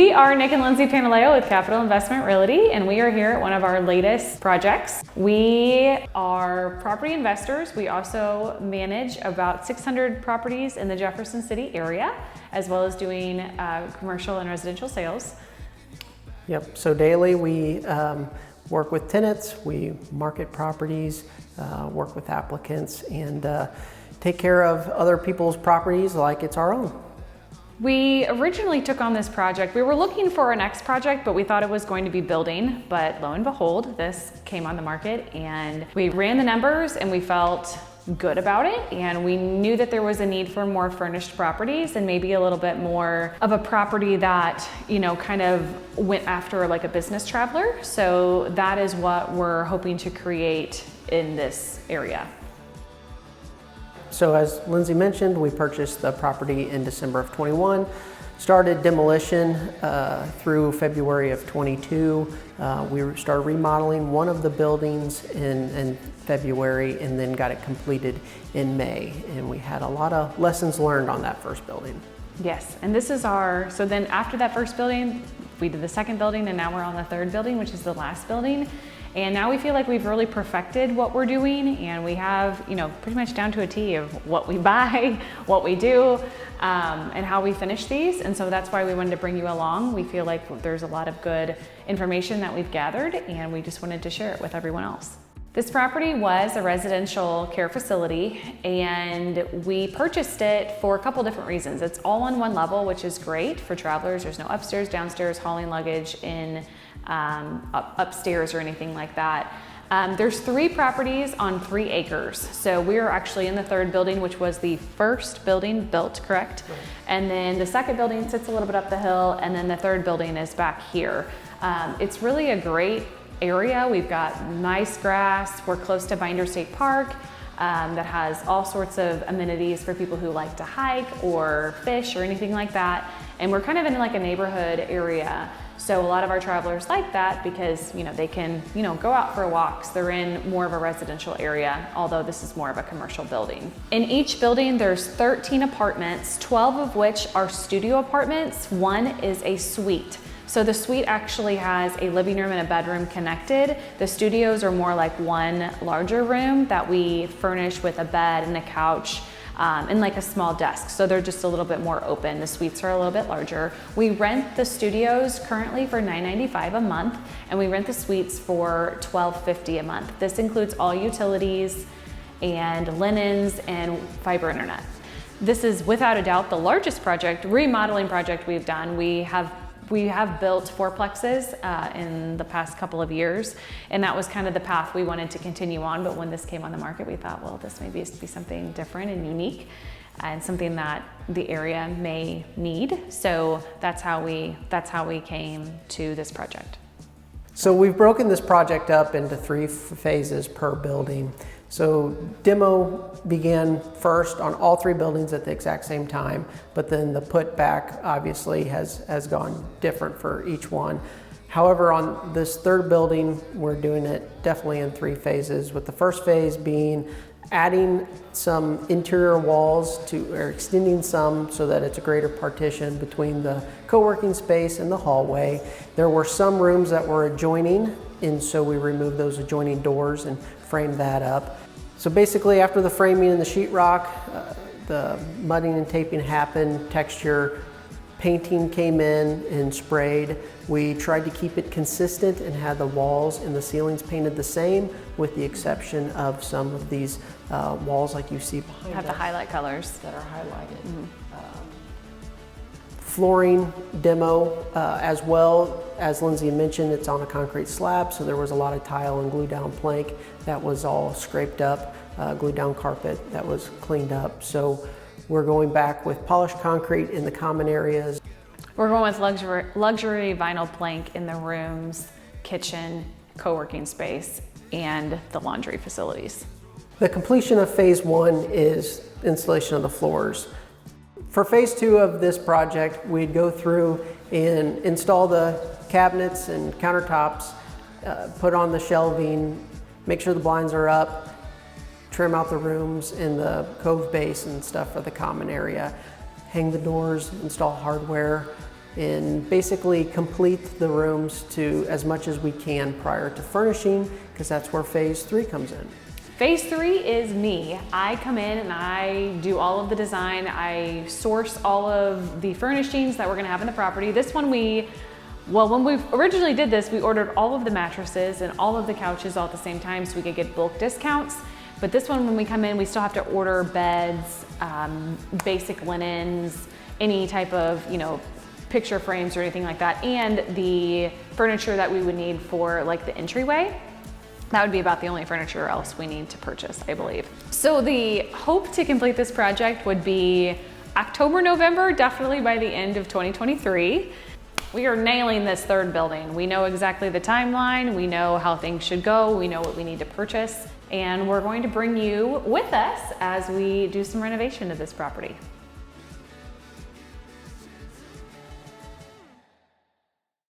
We are Nick and Lindsay Pantaleo with Capital Investment Realty, and we are here at one of our latest projects. We are property investors. We also manage about 600 properties in the Jefferson City area, as well as doing commercial and residential sales. Yep, so daily we work with tenants, we market properties, work with applicants, and take care of other people's properties like it's our own. We originally took on this project. We were looking for our next project, but we thought it was going to be building. But lo and behold, this came on the market, and we ran the numbers and we felt good about it. And we knew that there was a need for more furnished properties and maybe a little bit more of a property that, you know, kind of went after like a business traveler. So that is what we're hoping to create in this area. So as Lindsay mentioned, we purchased the property in December of 21, started demolition through February of 22. We started remodeling one of the buildings in February and then got it completed in May. And we had a lot of lessons learned on that first building. Yes, and this is so then after that first building, we did the second building, and now we're on the third building, which is the last building. And now we feel like we've really perfected what we're doing, and we have, you know, pretty much down to a T of what we buy, what we do, and how we finish these. And so that's why we wanted to bring you along. We feel like there's a lot of good information that we've gathered, and we just wanted to share it with everyone else. This property was a residential care facility, and we purchased it for a couple different reasons. It's all on one level, which is great for travelers. There's no upstairs, downstairs, hauling luggage in upstairs or anything like that. There's 3 properties on 3 acres. So we are actually in the third building, which was the first building built, correct? Right. And then the second building sits a little bit up the hill, and then the third building is back here. It's really a great area. We've got nice grass. We're close to Binder State Park that has all sorts of amenities for people who like to hike or fish or anything like that. And we're kind of in like a neighborhood area. So a lot of our travelers like that because, you know, they can, you know, go out for walks. They're in more of a residential area, although this is more of a commercial building. In each building, there's 13 apartments, 12 of which are studio apartments. 1 is a suite. So the suite actually has a living room and a bedroom connected. The studios are more like one larger room that we furnish with a bed and a couch and like a small desk. So they're just a little bit more open. The suites are a little bit larger. We rent the studios currently for $9.95 a month, and we rent the suites for $12.50 a month. This includes all utilities and linens and fiber internet. This is without a doubt the largest remodeling project we've done. We have built fourplexes in the past couple of years, and that was kind of the path we wanted to continue on. But when this came on the market, we thought, well, this may be something different and unique and something that the area may need. So that's how we came to this project. So we've broken this project up into 3 phases per building. So demo began first on all 3 buildings at the exact same time, but then the put back obviously has gone different for each one. However, on this third building, we're doing it definitely in 3 phases, with the first phase being adding some interior walls or extending some so that it's a greater partition between the co-working space and the hallway. There were some rooms that were adjoining, and so we removed those adjoining doors and framed that up. So basically, after the framing and the sheetrock, the mudding and taping happened, texture, painting came in and sprayed. We tried to keep it consistent and had the walls and the ceilings painted the same, with the exception of some of these walls like you see behind us. Have the highlight colors that are highlighted. Mm-hmm. Flooring demo, as well as Lindsay mentioned, it's on a concrete slab, so there was a lot of tile and glue down plank that was all scraped up, glue down carpet that was cleaned up. So we're going back with polished concrete in the common areas. We're going with luxury vinyl plank in the rooms, kitchen, co-working space, and the laundry facilities. The completion of phase 1 is installation of the floors. For phase 2 of this project, we'd go through and install the cabinets and countertops, put on the shelving, make sure the blinds are up, trim out the rooms and the cove base and stuff for the common area, hang the doors, install hardware, and basically complete the rooms to as much as we can prior to furnishing, because that's where phase 3 comes in. Phase 3 is me. I come in and I do all of the design. I source all of the furnishings that we're gonna have in the property. This one when we originally did this, we ordered all of the mattresses and all of the couches all at the same time so we could get bulk discounts. But this one, when we come in, we still have to order beds, basic linens, any type of, picture frames or anything like that, and the furniture that we would need for like the entryway. That would be about the only furniture else we need to purchase, I believe. So the hope to complete this project would be October, November, definitely by the end of 2023. We are nailing this third building. We know exactly the timeline, we know how things should go, we know what we need to purchase, and we're going to bring you with us as we do some renovation to this property.